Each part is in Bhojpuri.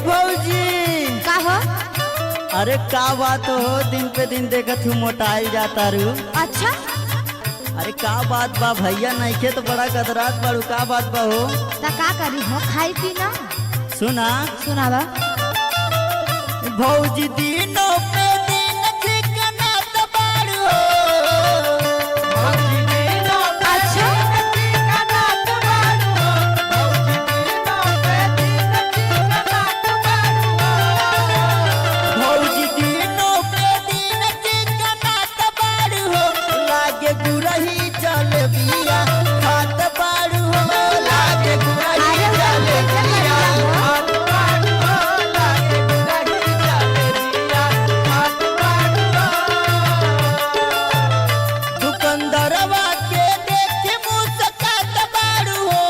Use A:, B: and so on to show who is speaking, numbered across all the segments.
A: भौजी
B: का हो?
A: अरे का बात हो, दिन पे दिन देखत हूँ मोटाइल जाता रू।
B: अच्छा
A: अरे का बात बा, भैया नइखे तो बड़ा कदरात बाड़ू, का बात बा हो?
B: तो का करी हो, खाई पी ना।
A: सुना
B: सुनावा।
A: भौजी दिनों पे दिन चिकनात बाड़ू हो। भौजी दिनों पे
B: अच्छा
A: चिकनात बाड़ू हो। भौजी दिनों पे दिन चिकनात बाड़ू हो। भौजी दिनों पे दिन चिकनात बाड़ू हो। लागे गुरही चल बिया खात बाड़ू हो। लागे गुरही चल बिया खात बाड़ू हो। लागे गुरही चल बिया खात बाड़ू हो। दुकानदारवा के देख मुस्कात बाड़ू हो।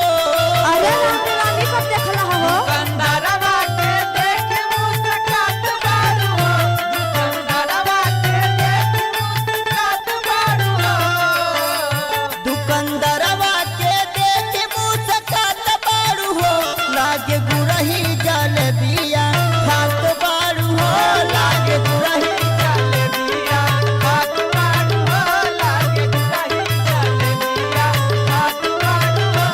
B: अरे रानी रानी कब देखला हो?
A: दुकानदारवा के देख मुस्कात बाड़ू हो। दुकानदारवा के देख मुस्कात बाड़ू हो। दुकानदारवा के देख मुस्कात बाड़ू हो। लागे गुरही जल बिया खात बाड़ू हो। लागे गुरही जल बिया खात बाड़ू हो। लागे गुरही जल बिया खात बाड़ू हो।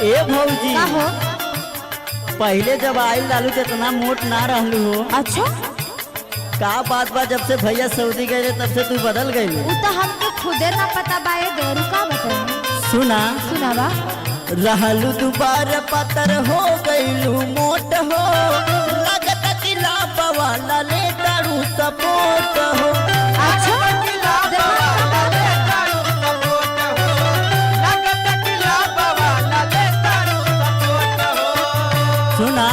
A: ए भौजी,
B: का हो?
A: पहले जब आइल लालू तो इतना मोट ना रहलू हो।
B: अच्छा
A: का बात बा, जब से भैया सऊदी गए तब से तू बदल गई।
B: उ तो हमके खुदे ना पता बाए देरू, का बताऊं?
A: सुना
B: सुनावा।
A: रहलू दोबारा पतर हो गईलू मोट हो। लगत किलाप वाला ले दारू सपोर्ट हो।
B: अच्छा
A: सुना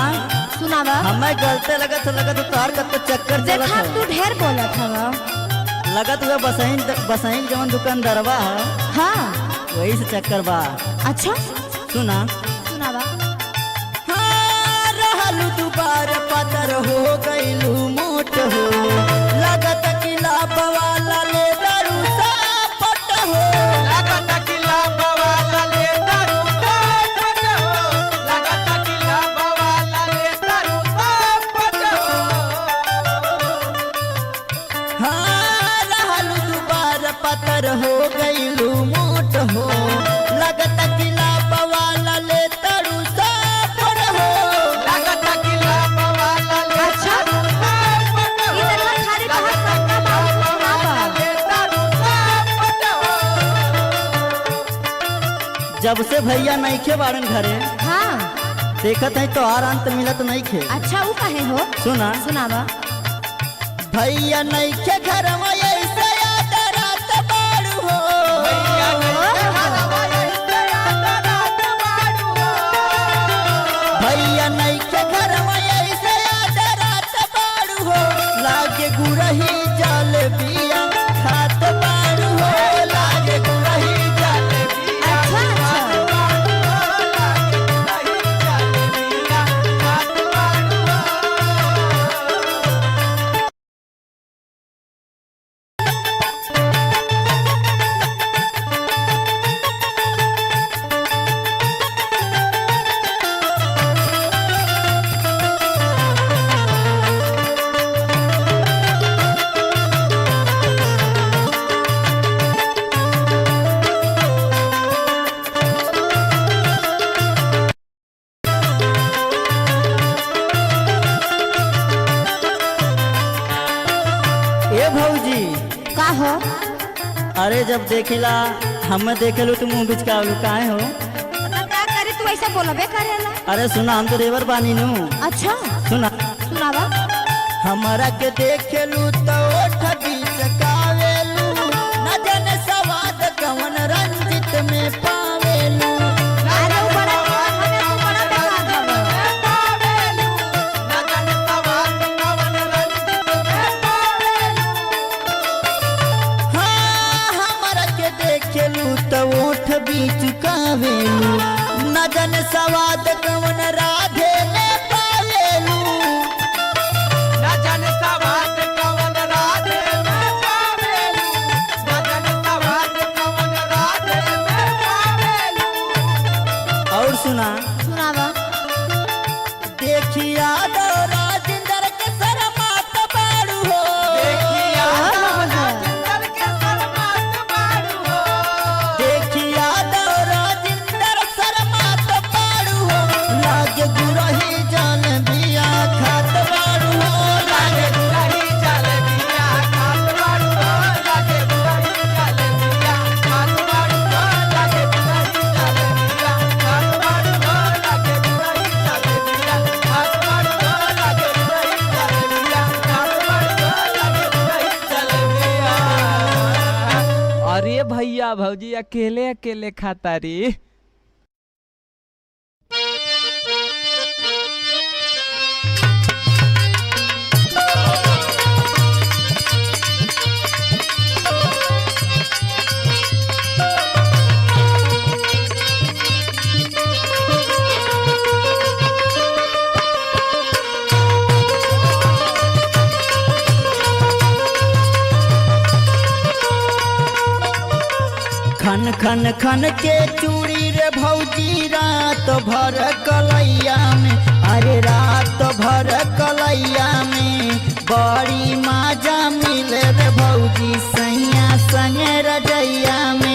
B: सुनावा।
A: हमें गलते लगत तोहार कत चक्कर चलत
B: देखा
A: हो।
B: तू ढेर बोलत हवा।
A: लगत हुआ बसहीन जवन दुकानदारवा है
B: हाँ
A: वही से चक्कर बा।
B: अच्छा
A: सुना
B: सुनावा।
A: हाँ, रहलू दोबारा पतर हो गईलू मोट हो। लगत किलाप वाला ले दारू सपोर्ट हो। लगत किलाप वाला ले दारू सपोर्ट हो। लगत किलाप वाला ले दारू सपोर्ट हो। हाँ, रहलू दोबारा पतर हो गईलू मोट हो। लगत किलाप वाला ले दारू सपोर्ट हो। लगत किलाप वाला ले
B: अच्छा।
A: दारू सपोर्ट हो।
B: ई देखा खाली बाहर सबका बाबू सुनावा।
A: ले दारू सपोर्ट हो। जब से भैया नइखे बाड़न घरे
B: हाँ
A: देखत है तोहार अंत मिलत नइखे।
B: अच्छा उ काहे हो?
A: सुना
B: सुनावा।
A: भैया नइखे घर में ऐसे याद रात बाड़ू हो। भैया नइखे घर में ऐसे याद रात बाड़ू हो। भैया नइखे घर में ऐसे याद रात बाड़ू हो। लागे गुरही जल बिया खात बाड़ू हो। लागे गुरही जल बिया
B: अच्छा
A: खात
B: अच्छा
A: बाड़ू हो। लागे गुरही जल बिया खात बाड़ू हो। ए भौजी,
B: का हो?
A: अरे जब देखिला हमें देखेलू तो मुंह बिचकावलू काहे हो?
B: मतलब क्या करे, तू तू ऐसा बोलबे करेला?
A: अरे सुना, हम तो रेवर बानी नू।
B: अच्छा
A: सुना,
B: सुनावा।
A: हमारा के देखेलू तो ठगी चकावेलू, न जाने सवाद कवन रंजित में पावेलू।
B: अरे वो बड़ा हमें तू बड़ा बेकार हवे।
A: हाँ, हमारा के देखेलू तो ओठ भी चुकावेलू, न जाने सवाद कवन राधे में पावेलू। और सुना,
B: सुनावा।
A: देखिया दो राजेंद्र के शर्मात बाड़ू हो। देखिया दो राजेंद्र शर्मात बाड़ू हो, लागे गुरही जान बिया खात बाड़ू हो। लागे गुरही जान बिया खात बाड़ू हो, लागे गुरही जान बिया खात बाड़ू हो, लागे गुरही जान बिया खात बाड़ू हो, लागे गुरही जान बिया खात बाड़ू हो, लागे गुरही जान बिया खात बाड़ू हो, लागे गुरही जान बिया।
C: अरे भैया भौजी अकेले अकेले खाता रे।
A: खन खन खन के चूड़ी रे भौजी रात भर कलैया में, अरे रात भर कलैया में बड़ी मजा मिले रे भौजी सैया संग रजैया में।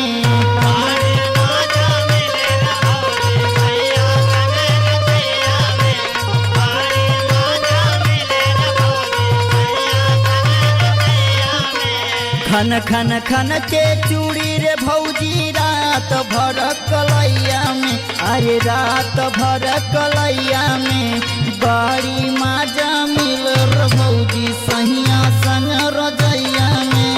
A: खन खन खन के चूड़ी रे भौजी रात भर कलैया में, अरे रात भर कलैया में बड़ी मजा मिल रे भौजी सहिया संग रजैया में।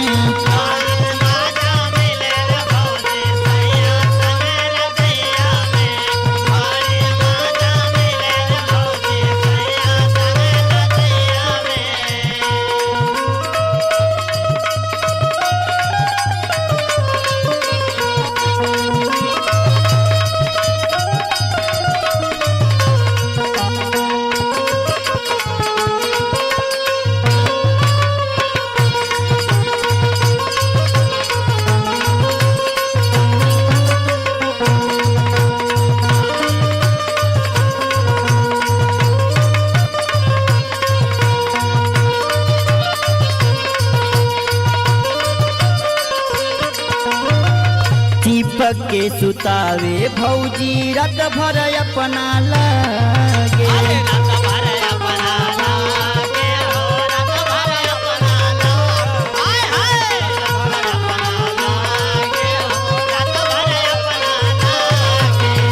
A: चिपक के सुतावे भौजी रात भर अपना लगे।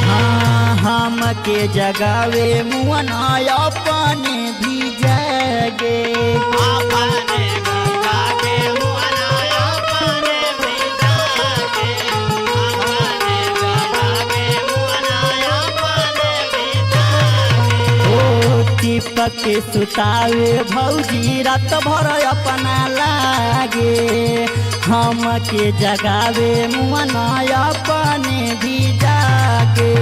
A: हाँ, हम के जगावे मुअना अपने भी जगे। चिपक के सुतावे भौजी रात भर अपना लागे, हम के जगावे मुअना अपने भी जागे।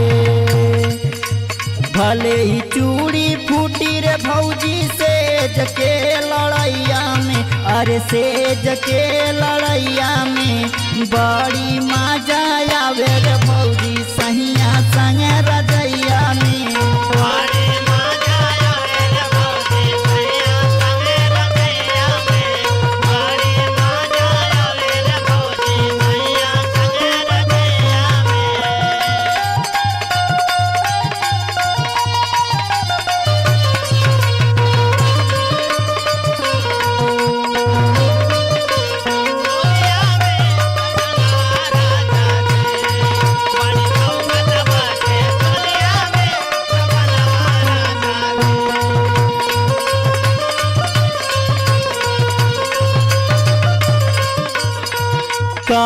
A: भले ही चूड़ी फूटी रे भौजी सेज के लड़ैया में, अरे सेज के लड़ैया में बड़ी मजा आवे रे भौजी सहिया संग रजैया में।
D: Bye.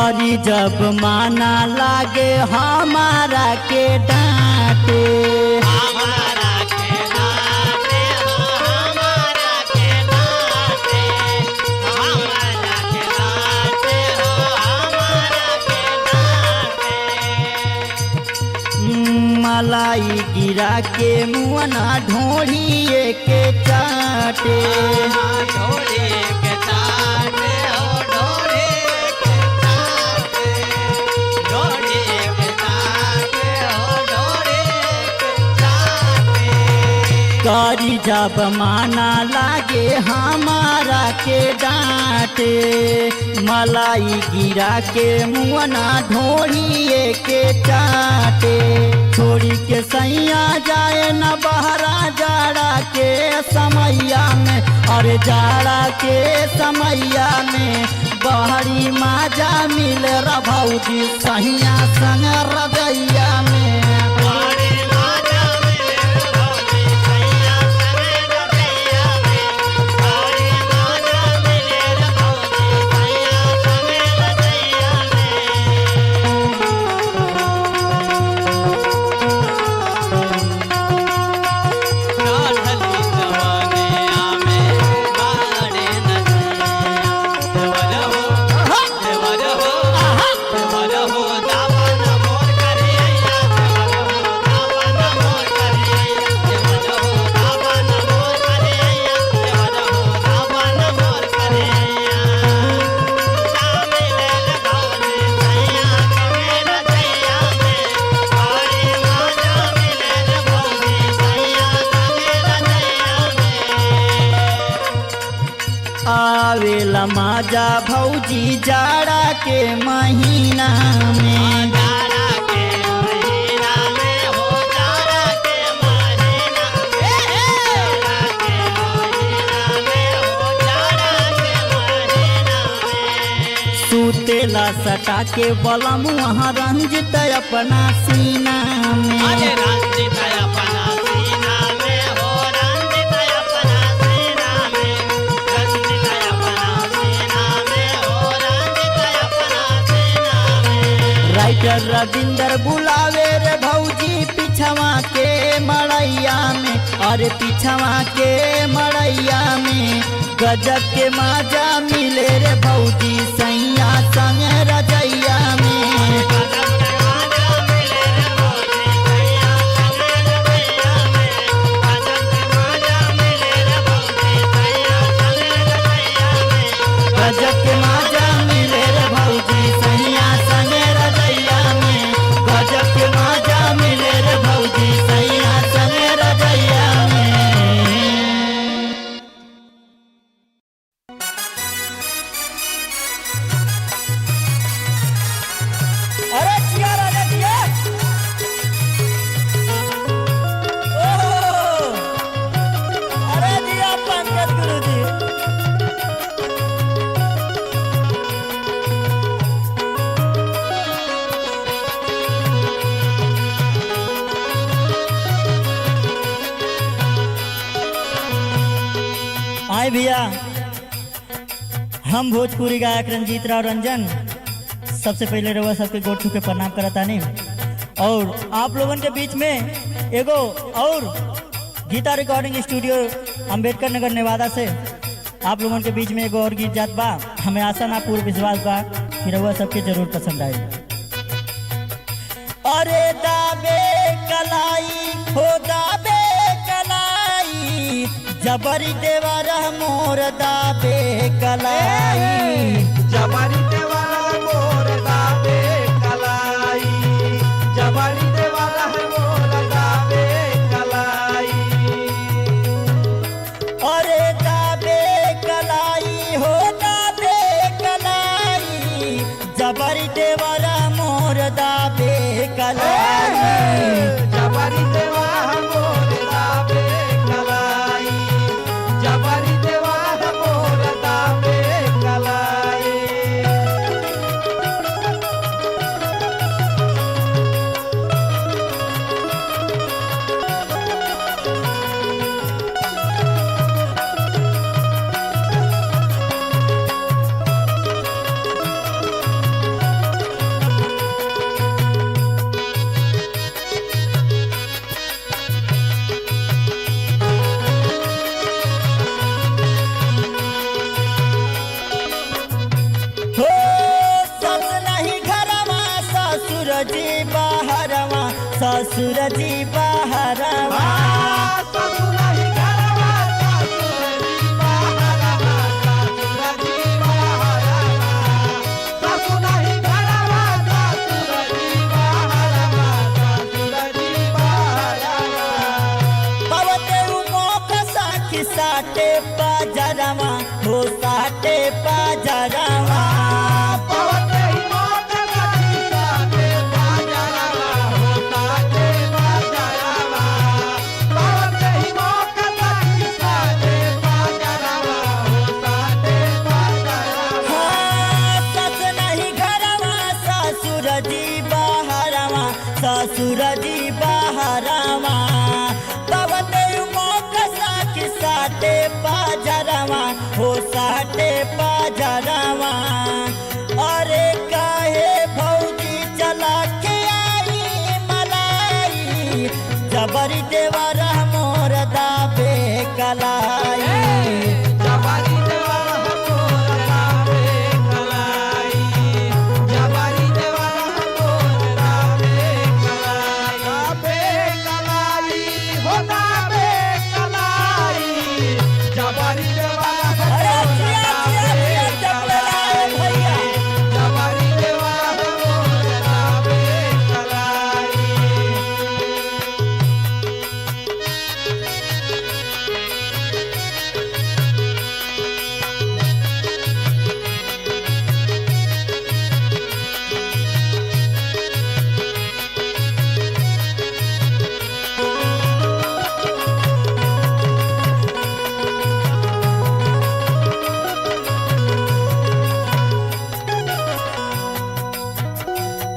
A: करी जब माना लागे हमारा के डांटे मलाई गिरा के मुअना ढोढ़िए के चाटे करी जब माना लागे हमारा के डांटे मलाई गिरा के मुअना ढोढ़िए के चाटे छोड़ी के सैया जाए न बहरा जाड़ा के समैया में अरे जाड़ा के समैया में बहरी माजा मिल रा भौजी सैया संग रदैया में आवेला माजा भौजी जाड़ा के महीना में सूतेला सटा के बलम वहाँ रंजित अपना सीना में राइटर रविंदर बुलावे रे भौजी पिछवा के मड़ैया में अरे पिछवा के मड़ैया में गजब के माजा मिले रे भौजी सैया संग रजैया में गजब के माजा मिले रे भौजी सैया संग रजैया में गजब के माजा मिले रे भौजी सैया संग रजैया में। अरे जिया राजा जिया ओह अरे जिया पंकज गुरुजी आए भैया हम भोजपुरी गायक रंजीत राव रंजन सबसे पहले रउआ सबके गोड़ छू के प्रणाम करतानी और आप लोगन के बीच में एगो और गीता रिकॉर्डिंग स्टूडियो अंबेडकर नगर नेवादा से आप लोगन के बीच में एगो और गीत जात बा। हमें आशा ना पूर्ण विश्वास बा कि रउआ सबके जरूर पसंद आए। अरे दाबे कलाई हो दाबे कलाई जबरी देवरा मोर दाबे कलाई
D: जबरी देवाला मोर दाबे कलाई जबरी देवाला मोर दाबे कलाई
A: अरे दाबे कलाई हो दाबे कलाई जबरी देवरा मोर दाबे कलाई
D: जबरी देवा मोर दाबे कलाई जबरी देवा मोर दाबे कलाई
A: ससुर जी बहरवा
D: ससुर ही घरवा ससुर जी बहरवा ससुर जी बहरवा ससुर ही घरवा ससुर जी बहरवा ससुर जी बहरवा
A: पवते उमोक साखी साटे पाजरवा हो साटे पाजरवा
D: पवते ही मोक साखी साटे पाजरवा हो साटे पाजरवा पवते ही मोक साखी साटे पाजरवा हो साटे पाजरवा
A: सस नहीं घरवा ससुर जी बहरवा ससुर जी बहरवा पवते उमोक साखी साटे पाजरवा हो साटे पाजरवा अरे काहे भौजी चला के आई मलाई जबरी देवर मोर दाबे कलाई
D: जबारी देवर हमोर दाबे कलाई जबारी देवर हमोर दाबे कलाई हो दाबे कलाई जबारी देवर
A: अरे
D: हमोर
A: जिया जिया जिया चपलाए भैया
D: जबारी देवर हमोर दाबे कलाई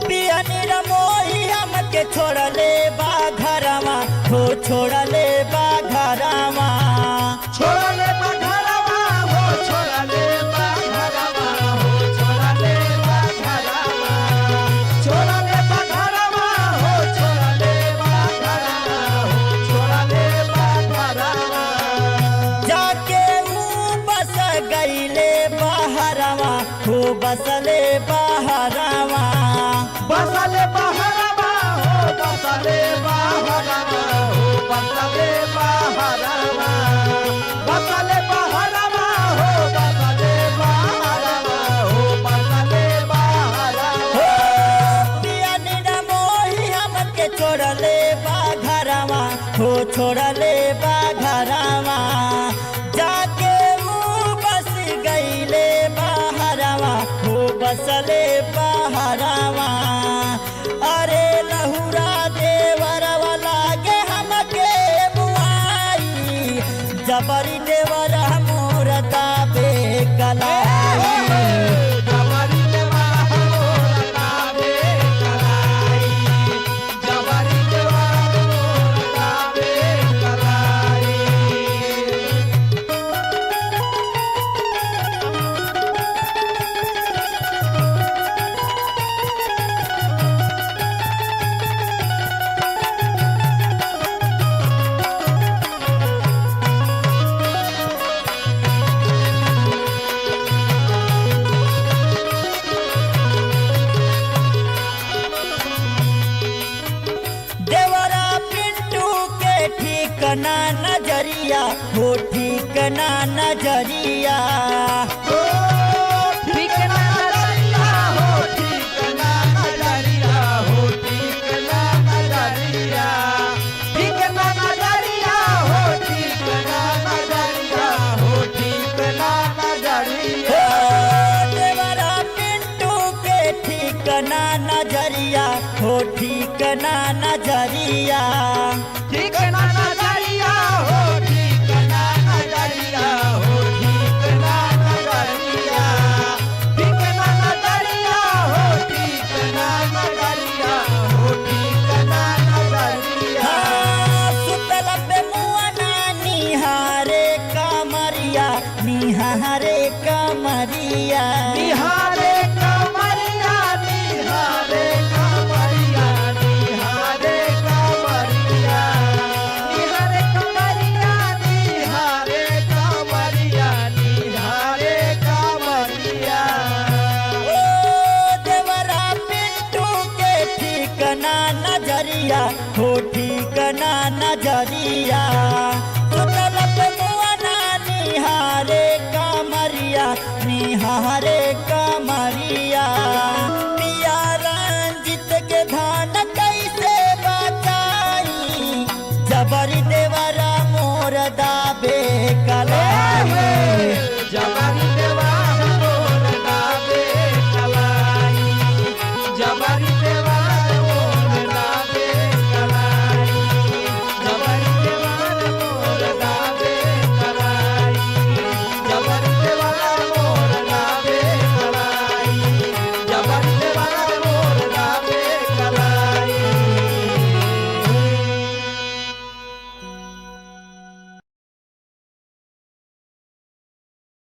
A: पियनी रमोही हमके छोड़ले बा घरवा हो छोड़ले बा घरवा
D: छोड़ले बघरवा हो छोड़ले बघरवा हो छोड़ले बघरवा छोड़ले बघरवा हो छोड़ले बघरवा हो छोड़ले बघरवा
A: जाके ऊ बस गईले बहरवा हो बसले बहरवा
D: बसले बहरवा हो बसले बहरवा हो बसले बहरवा बसले बहरवा हो बसले बहरवा हो बसले बहरवा
A: पियनी रमोही हमके छोड़ले बा घरवा हो छोड़ले बा घरवा जाके ऊ बस गईले बहरवा हो बसले बहरवा अरे लहुरा देवरवा लागे हमके बुआई जबरी देवर मोर दाबे कलाई
D: जबारी देवा हमोर दाबे कलाई जबारी देवा हमोर दाबे कलाई
A: देवरा पिंटू के ठीकना नजरिया हो ठीकना नजरिया
D: हो ठीक ना नजरिया हो ठीक ना नजरिया हो ठीक ना नजरिया ठीक ना नजरिया हो ठीक ना नजरिया हो ठीक ना नजरिया
A: देवरा पिंटू के ठीकना नजरिया हो ठीकना नजरिया
D: ठीक ना नजरिया हो ठीक ना नजरिया हो ठीक ना नजरिया ठीक ना नजरिया हो ठीक ना नजरिया हो ठीक ना नजरिया
A: सुतल पे मुअना निहारे कमरिया निहारे कमरिया
D: निहारे कमरिया निहारे कमरिया निहारे कमरिया निहारे
A: हो ठीक ना नजरिया सुतल पे मुआना निहारे कमरिया निहारे कमरिया पिया रंजित के धान